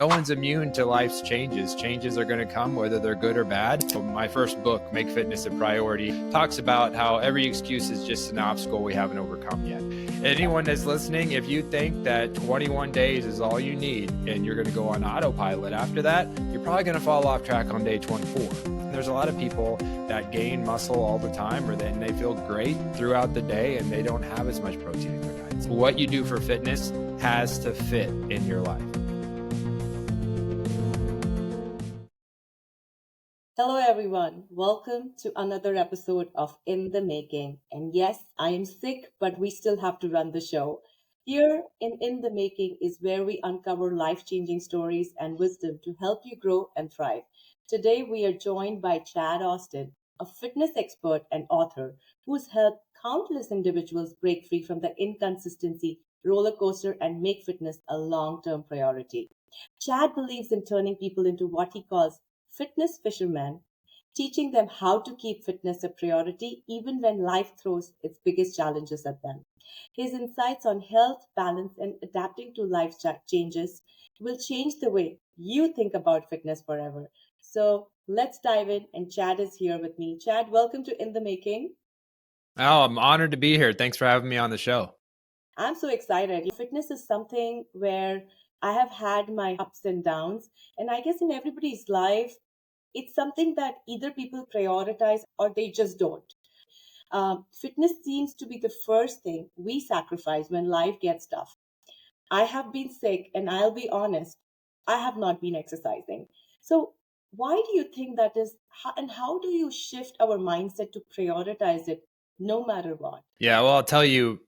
No one's immune to life's changes. Changes are going to come whether they're good or bad. So my first book, Make Fitness a Priority, talks about how every excuse is just an obstacle we haven't overcome yet. Anyone that's listening, if you think that 21 days is all you need and you're going to go on autopilot after that, you're probably going to fall off track on day 24. There's a lot of people that gain muscle all the time, or then they feel great throughout the day and they don't have as much protein in their diet. So what you do for fitness has to fit in your life. Hello everyone, welcome to another episode of In the Making. And yes, I am sick, but we still have to run the show. Here in the Making is where we uncover life-changing stories and wisdom to help you grow and thrive. Today we are joined by Chad Austin, a fitness expert and author who's helped countless individuals break free from the inconsistency roller coaster and make fitness a long-term priority. Chad believes in turning people into what he calls Fitness Fisherman, teaching them how to keep fitness a priority even when life throws its biggest challenges at them. His insights on health, balance, and adapting to life changes will change the way you think about fitness forever. So let's dive in, and Chad is here with me. Chad, welcome to In the Making. Oh, I'm honored to be here. Thanks for having me on the show. I'm so excited. Fitness is something where I have had my ups and downs, and I guess in everybody's life, it's something that either people prioritize or they just don't. Fitness seems to be the first thing we sacrifice when life gets tough. I have been sick, and I'll be honest, I have not been exercising. So, why do you think that is? And how do you shift our mindset to prioritize it no matter what? Yeah, well, I'll tell you,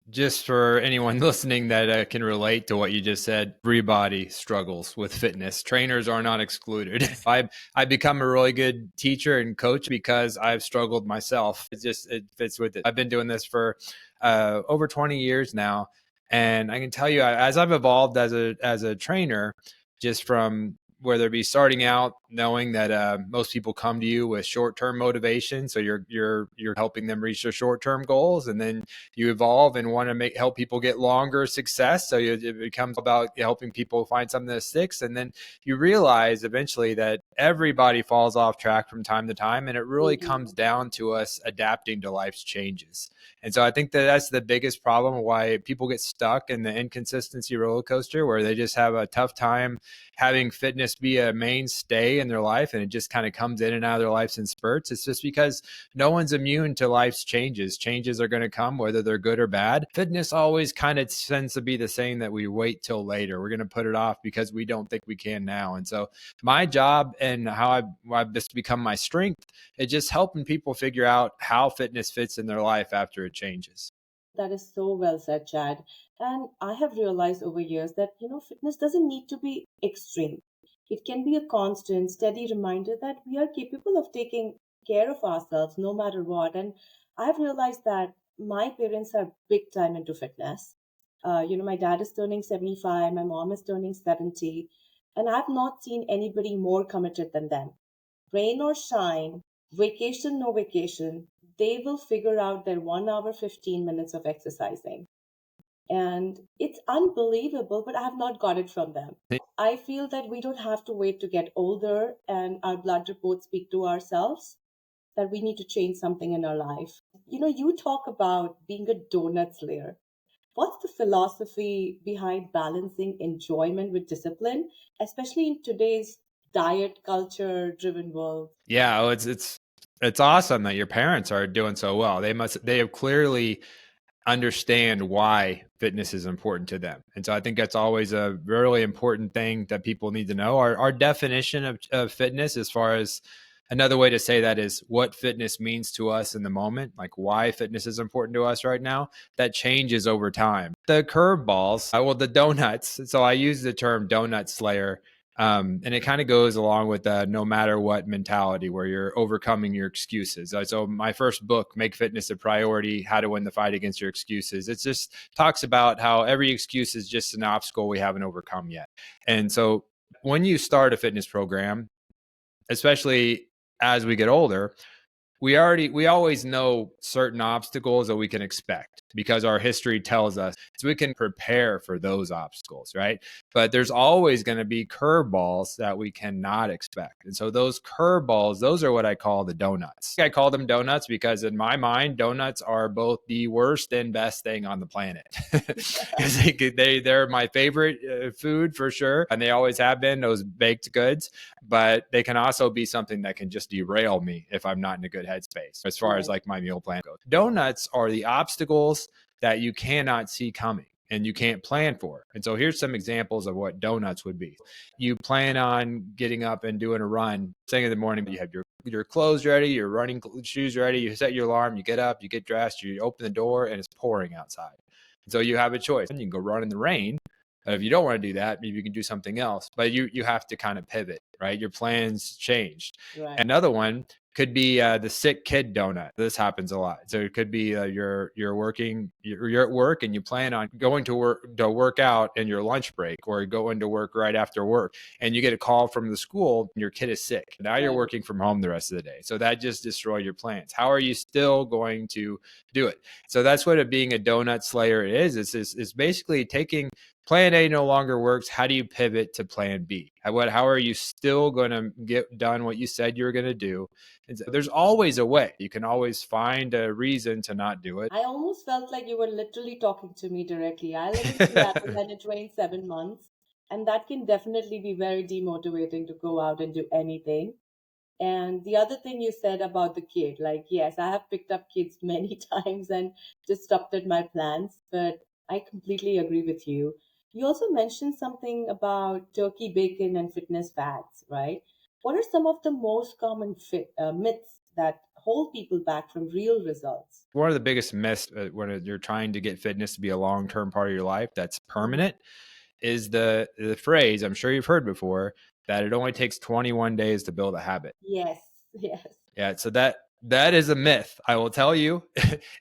just for anyone listening that can relate to what you just said, everybody struggles with fitness. Trainers are not excluded. I've become a really good teacher and coach because I've struggled myself. It fits with it. I've been doing this for over 20 years now, and I can tell you, as I've evolved as a trainer, just from whether it be starting out knowing that most people come to you with short-term motivation, so you're helping them reach their short-term goals, and then you evolve and want to help people get longer success, so it becomes about helping people find something that sticks, and then you realize eventually that everybody falls off track from time to time, and it really comes down to us adapting to life's changes. And so I think that's the biggest problem why people get stuck in the inconsistency roller coaster, where they just have a tough time having fitness be a mainstay in their life, and it just kind of comes in and out of their lives in spurts. It's just because no one's immune to life's changes. Changes are going to come whether they're good or bad. Fitness always kind of tends to be the saying that we wait till later. We're going to put it off because we don't think we can now. And so my job and how I've just become my strength is just helping people figure out how fitness fits in their life after it changes. That is so well said, Chad. And I have realized over years that, fitness doesn't need to be extreme. It can be a constant, steady reminder that we are capable of taking care of ourselves no matter what. And I've realized that my parents are big time into fitness. My dad is turning 75, my mom is turning 70, and I've not seen anybody more committed than them. Rain or shine, vacation, no vacation, they will figure out their 1 hour, 15 minutes of exercising. And it's unbelievable, but I have not got it from them. I feel that we don't have to wait to get older and our blood reports speak to ourselves, that we need to change something in our life. You talk about being a donut slayer. What's the philosophy behind balancing enjoyment with discipline, especially in today's diet culture driven world? Yeah, well, it's awesome that your parents are doing so well. They have clearly understand why fitness is important to them. And so I think that's always a really important thing that people need to know. Our definition of fitness, as far as another way to say that, is what fitness means to us in the moment, like why fitness is important to us right now. That changes over time. The curveballs, the donuts. So I use the term donut slayer. And it kind of goes along with the no matter what mentality, where you're overcoming your excuses. So my first book, Make Fitness a Priority, How to Win the Fight Against Your Excuses, it just talks about how every excuse is just an obstacle we haven't overcome yet. And so when you start a fitness program, especially as we get older, we always know certain obstacles that we can expect. because our history tells us so we can prepare for those obstacles, right? But there's always going to be curveballs that we cannot expect. And so those curveballs, those are what I call the donuts. I call them donuts because in my mind, donuts are both the worst and best thing on the planet. They're my favorite food for sure. And they always have been, those baked goods, but they can also be something that can just derail me if I'm not in a good headspace as far as like my meal plan goes. Donuts are the obstacles that you cannot see coming and you can't plan for. And so here's some examples of what donuts would be. You plan on getting up and doing a run, saying in the morning, you have your clothes ready, your running shoes ready, you set your alarm, you get up, you get dressed, you open the door, and it's pouring outside. And so you have a choice. You can go run in the rain. But if you don't want to do that, maybe you can do something else. But you have to kind of pivot, right? Your plans changed. Right. Another one could be the sick kid donut. This happens a lot. So it could be you're at work and you plan on going to work out in your lunch break or going to work right after work, and you get a call from the school and your kid is sick. Now you're working from home the rest of the day. So that just destroyed your plans. How are you still going to do it? So that's what being a donut slayer is. It's basically taking plan A no longer works. How do you pivot to plan B? How are you still going to get done what you said you were going to do? And so there's always a way. You can always find a reason to not do it. I almost felt like you were literally talking to me directly. I live in Seattle and it rains 7 months, and that can definitely be very demotivating to go out and do anything. And the other thing you said about the kid, like, yes, I have picked up kids many times and disrupted my plans, but I completely agree with you. You also mentioned something about turkey bacon and fitness fads, right? What are some of the most common myths that hold people back from real results? One of the biggest myths when you're trying to get fitness to be a long-term part of your life that's permanent is the phrase I'm sure you've heard before that it only takes 21 days to build a habit. Yes, yes. Yeah, so that is a myth. I will tell you,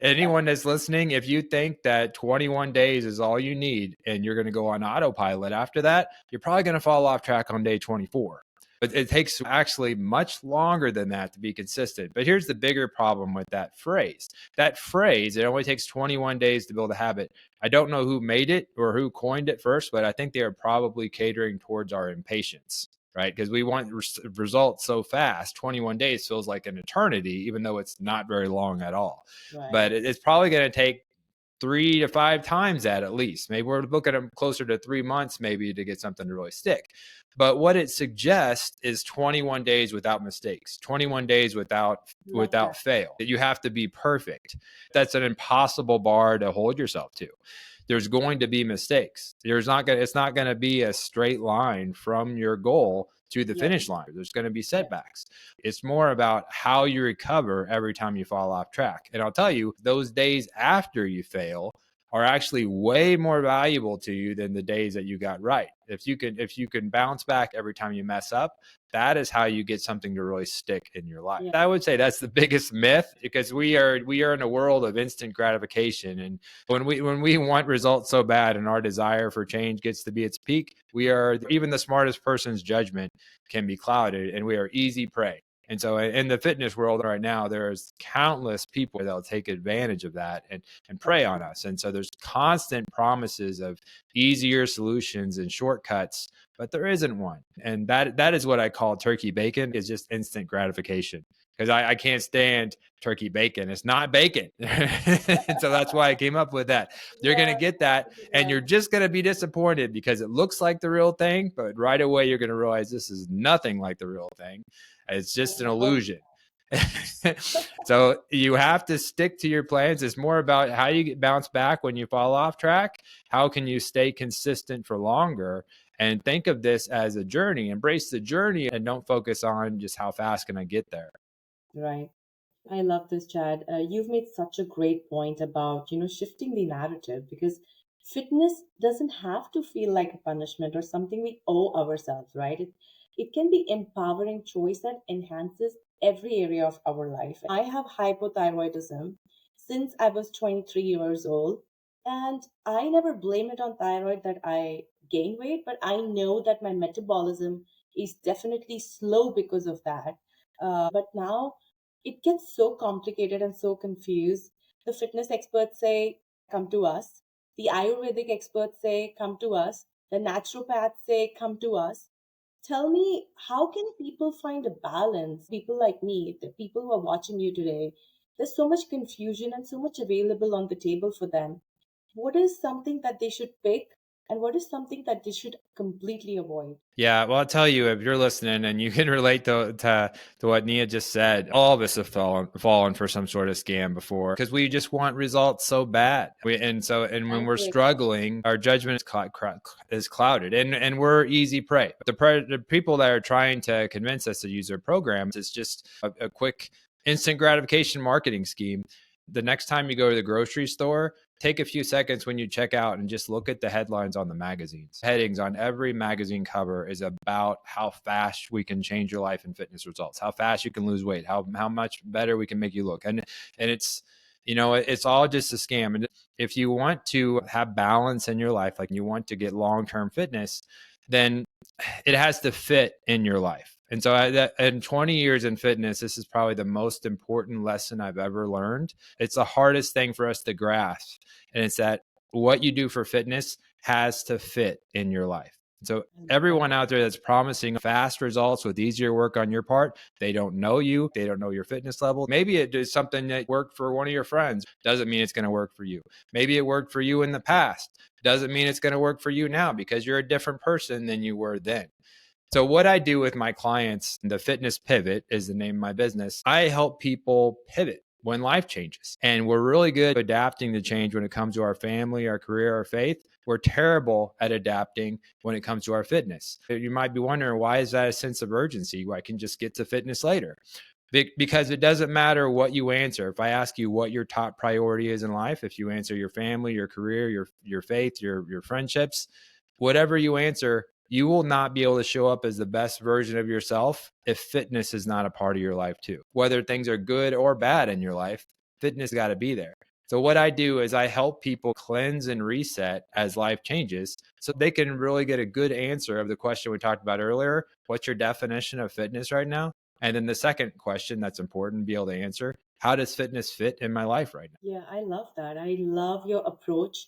anyone that's listening, if you think that 21 days is all you need and you're going to go on autopilot after that, you're probably going to fall off track on day 24. But it takes actually much longer than that to be consistent. But here's the bigger problem with that phrase. That phrase, it only takes 21 days to build a habit. I don't know who made it or who coined it first, but I think they are probably catering towards our impatience, right? Because we want results so fast. 21 days feels like an eternity, even though it's not very long at all. Right. But it's probably going to take 3 to 5 times that at least. Maybe we're looking at them closer to 3 months maybe to get something to really stick. But what it suggests is 21 days without mistakes, 21 days without fail. You have to be perfect. That's an impossible bar to hold yourself to. There's going to be mistakes. It's not going to be a straight line from your goal to the finish line. There's going to be setbacks. It's more about how you recover every time you fall off track. And I'll tell you, those days after you fail are actually way more valuable to you than the days that you got right. If you can bounce back every time you mess up, that is how you get something to really stick in your life. I would say that's the biggest myth, because we are in a world of instant gratification, and when we want results so bad and our desire for change gets to be its peak, even the smartest person's judgment can be clouded, and we are easy prey. And so in the fitness world right now, there's countless people that'll take advantage of that and prey on us. And so there's constant promises of easier solutions and shortcuts, but there isn't one. And that is what I call turkey bacon, is just instant gratification. Because I can't stand turkey bacon. It's not bacon. So that's why I came up with that. You're going to get that, and you're just going to be disappointed because it looks like the real thing, but right away you're going to realize this is nothing like the real thing. It's just an illusion. So you have to stick to your plans. It's more about how you bounce back when you fall off track. How can you stay consistent for longer? And think of this as a journey. Embrace the journey and don't focus on just how fast can I get there. Right. I love this, Chad. You've made such a great point about, shifting the narrative, because fitness doesn't have to feel like a punishment or something we owe ourselves, right? It can be empowering choice that enhances every area of our life. I have hypothyroidism since I was 23 years old, and I never blame it on thyroid that I gain weight, but I know that my metabolism is definitely slow because of that. But now it gets so complicated and so confused. The fitness experts say come to us. The Ayurvedic experts say, come to us. The naturopaths say, come to us. Tell me, how can people find a balance? People like me, the people who are watching you today, there's so much confusion and so much available on the table for them. What is something that they should pick, and what is something that they should completely avoid? Yeah, well, I'll tell you, if you're listening and you can relate to what Nia just said, all of us have fallen for some sort of scam before because we just want results so bad. And when we're Thank you. struggling, our judgment is clouded, and we're easy prey. The people that are trying to convince us to use their programs is just a quick instant gratification marketing scheme. The next time you go to the grocery store, take a few seconds when you check out and just look at the headlines on the magazines. Headings on every magazine cover is about how fast we can change your life and fitness results, how fast you can lose weight, how much better we can make you look. And it's, it's all just a scam. And if you want to have balance in your life, like you want to get long-term fitness, then it has to fit in your life. And so in 20 years in fitness, this is probably the most important lesson I've ever learned. It's the hardest thing for us to grasp. And it's that what you do for fitness has to fit in your life. So everyone out there that's promising fast results with easier work on your part, they don't know you. They don't know your fitness level. Maybe it is something that worked for one of your friends. Doesn't mean it's going to work for you. Maybe it worked for you in the past. Doesn't mean it's going to work for you now because you're a different person than you were then. So what I do with my clients, the Fitness Pivot is the name of my business. I help people pivot when life changes. And we're really good at adapting to change when it comes to our family, our career, our faith. We're terrible at adapting when it comes to our fitness. You might be wondering, why is that a sense of urgency? I can just get to fitness later. Because it doesn't matter what you answer. If I ask you what your top priority is in life, if you answer your family, your career, your faith, your friendships, whatever you answer, you will not be able to show up as the best version of yourself if fitness is not a part of your life too. Whether things are good or bad in your life, fitness got to be there. So what I do is I help people cleanse and reset as life changes so they can really get a good answer of the question we talked about earlier. What's your definition of fitness right now? And then the second question that's important to be able to answer, how does fitness fit in my life right now? Yeah, I love that. I love your approach.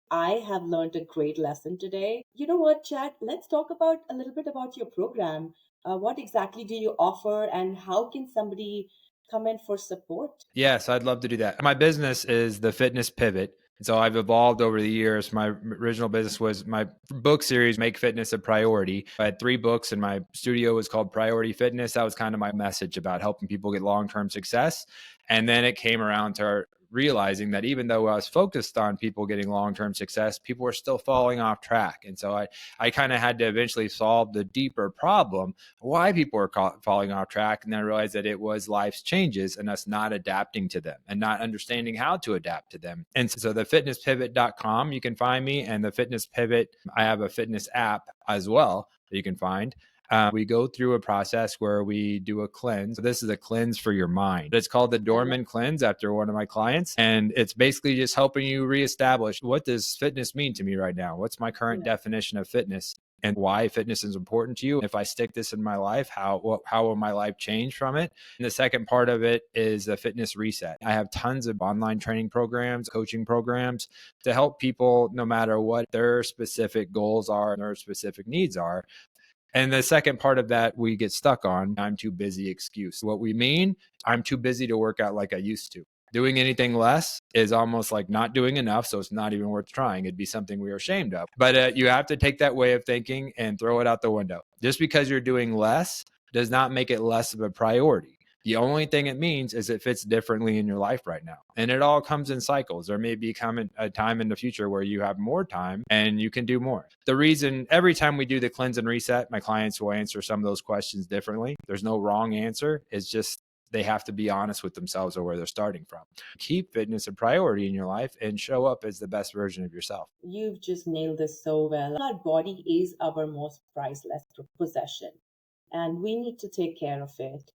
I have learned a great lesson today. You know what, Chad? Let's talk about a little bit about your program. What exactly do you offer, and how can somebody come in for support? Yes, I'd love to do that. My business is the Fitness Pivot. And so I've evolved over the years. My original business was my book series, Make Fitness a Priority. I had 3 books, and my studio was called Priority Fitness. That was kind of my message about helping people get long-term success. And then it came around to realizing that even though I was focused on people getting long-term success, people were still falling off track. And so I kind of had to eventually solve the deeper problem, why people were falling off track. And then I realized that it was life's changes and us not adapting to them and not understanding how to adapt to them. And so the fitnesspivot.com, you can find me, and the Fitness Pivot, I have a fitness app as well that you can find. We go through a process where we do a cleanse. So this is a cleanse for your mind. It's called the Dorman Cleanse after one of my clients. And it's basically just helping you reestablish, what does fitness mean to me right now? What's my current definition of fitness? And why fitness is important to you. If I stick this in my life, how will my life change from it? And the second part of it is a fitness reset. I have tons of online training programs, coaching programs to help people no matter what their specific goals are and their specific needs are. And the second part of that we get stuck on, I'm too busy excuse. What we mean, I'm too busy to work out like I used to. Doing anything less is almost like not doing enough. So it's not even worth trying. It'd be something we are ashamed of. But you have to take that way of thinking and throw it out the window. Just because you're doing less does not make it less of a priority. The only thing it means is it fits differently in your life right now. And it all comes in cycles. There may become a time in the future where you have more time and you can do more. The reason every time we do the cleanse and reset, my clients will answer some of those questions differently. There's no wrong answer. It's just they have to be honest with themselves or where they're starting from. Keep fitness a priority in your life and show up as the best version of yourself. You've just nailed this so well. Our body is our most priceless possession, and we need to take care of it.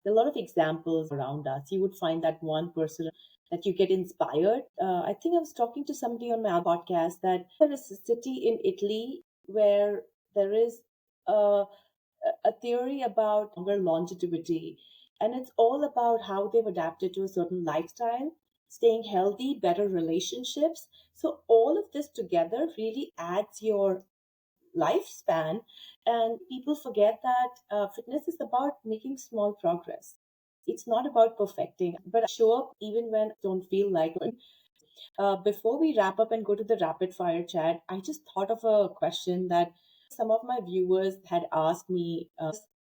There are a lot of examples around us. You would find that one person that you get inspired. I think I was talking to somebody on my podcast that there is a city in Italy where there is a theory about longer longevity, and it's all about how they've adapted to a certain lifestyle. staying healthy, better relationships. So, all of this together really adds your lifespan. And people forget that fitness is about making small progress. It's not about perfecting, but show up even when don't feel like it. Before we wrap up and go to the rapid fire chat, I just thought of a question that some of my viewers had asked me.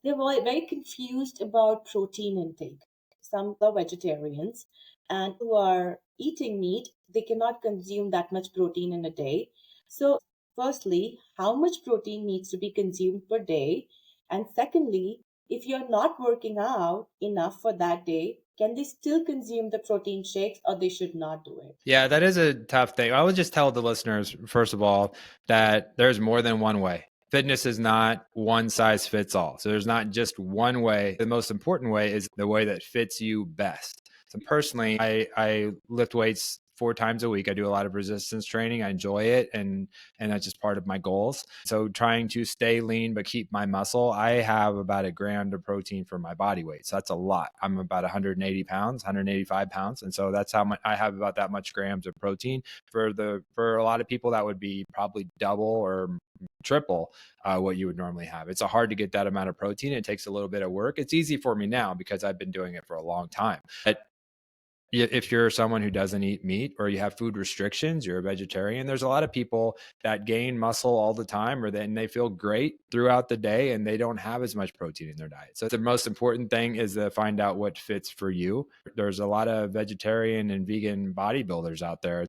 They were very confused about protein intake. Some are vegetarians and who are eating meat, they cannot consume that much protein in a day. So, firstly, how much protein needs to be consumed per day? And secondly, if you're not working out enough for that day, can they still consume the protein shakes or they should not do it? Yeah, that is a tough thing. I would just tell the listeners, first of all, that there's more than one way. Fitness is not one size fits all. So there's not just one way. The most important way is the way that fits you best. So personally, I lift weights 4 times a week. I do a lot of resistance training. I enjoy it, and that's just part of my goals. So trying to stay lean but keep my muscle, I have about a gram of protein for my body weight. So that's a lot. I'm about 180 pounds, 185 pounds, and so that's how much I have, about that much grams of protein. For a lot of people, that would be probably double or triple what you would normally have. It's hard to get that amount of protein. It takes a little bit of work. It's easy for me now because I've been doing it for a long time. But if you're someone who doesn't eat meat or you have food restrictions, you're a vegetarian, there's a lot of people that gain muscle all the time, or then they feel great throughout the day and they don't have as much protein in their diet. So the most important thing is to find out what fits for you. There's a lot of vegetarian and vegan bodybuilders out there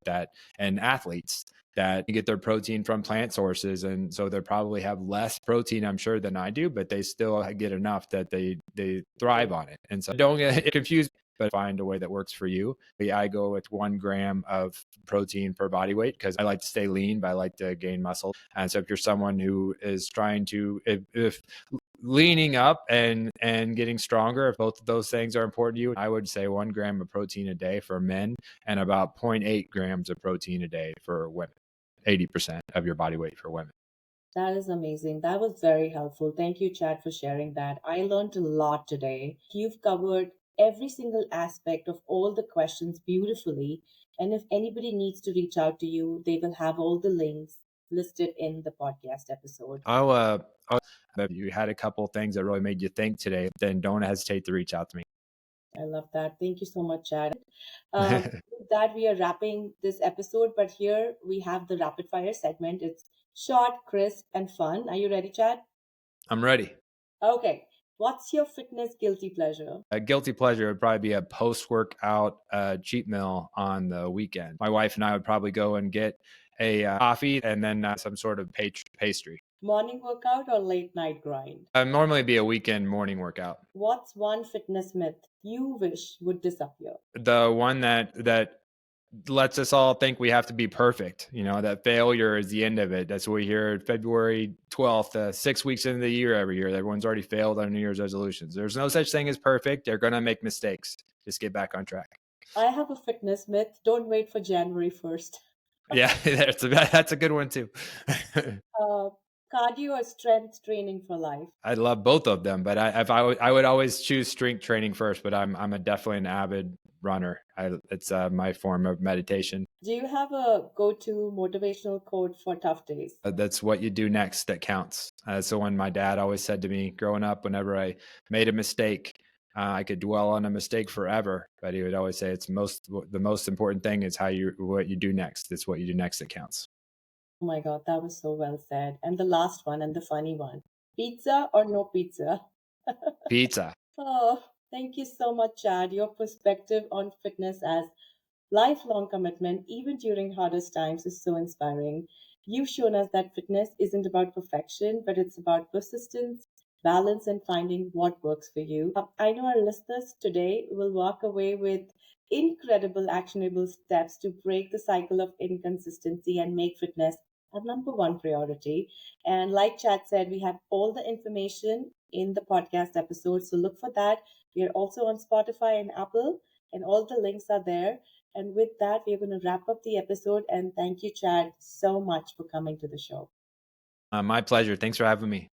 and athletes that get their protein from plant sources, and so they probably have less protein, I'm sure, than I do, but they still get enough that they thrive on it. And so don't get confused, but find a way that works for you. I go with 1 gram of protein per body weight because I like to stay lean, but I like to gain muscle. And so if you're someone who is trying to, if leaning up and getting stronger, if both of those things are important to you, I would say 1 gram of protein a day for men and about 0.8 grams of protein a day for women. 80% of your body weight for women. That is amazing. That was very helpful. Thank you, Chad, for sharing that. I learned a lot today. You've covered every single aspect of all the questions beautifully. And if anybody needs to reach out to you, they will have all the links listed in the podcast episode. If you had a couple things that really made you think today, then don't hesitate to reach out to me. I love that. Thank you so much, Chad. With that, we are wrapping this episode, but here we have the rapid fire segment. It's short, crisp, and fun. Are you ready, Chad? I'm ready. Okay. What's your fitness guilty pleasure? A guilty pleasure would probably be a post-workout cheat meal on the weekend. My wife and I would probably go and get a coffee and then some sort of pastry. Morning workout or late night grind? Normally be a weekend morning workout. What's one fitness myth you wish would disappear? The one that lets us all think we have to be perfect, that failure is the end of it. That's what we hear February 12th, 6 weeks into the year every year. Everyone's already failed on New Year's resolutions. There's no such thing as perfect. They're going to make mistakes. Just get back on track. I have a fitness myth. Don't wait for January 1st. Yeah, that's a good one too. uh, Cardio or strength training for life? I love both of them, but I would always choose strength training first. But I'm definitely an avid runner. It's my form of meditation. Do you have a go-to motivational quote for tough days? That's what you do next that counts. So when my dad always said to me growing up, whenever I made a mistake, I could dwell on a mistake forever, but he would always say the most important thing is what you do next. It's what you do next that counts. Oh my God, that was so well said. And the last one and the funny one. Pizza or no pizza? Pizza. Oh, thank you so much, Chad. Your perspective on fitness as lifelong commitment, even during hardest times, is so inspiring. You've shown us that fitness isn't about perfection, but it's about persistence, balance, and finding what works for you. I know our listeners today will walk away with incredible actionable steps to break the cycle of inconsistency and make fitness a number one priority. And like Chad said, we have all the information in the podcast episode. So look for that. We are also on Spotify and Apple, and all the links are there. And with that, we're going to wrap up the episode. And thank you, Chad, so much for coming to the show. My pleasure. Thanks for having me.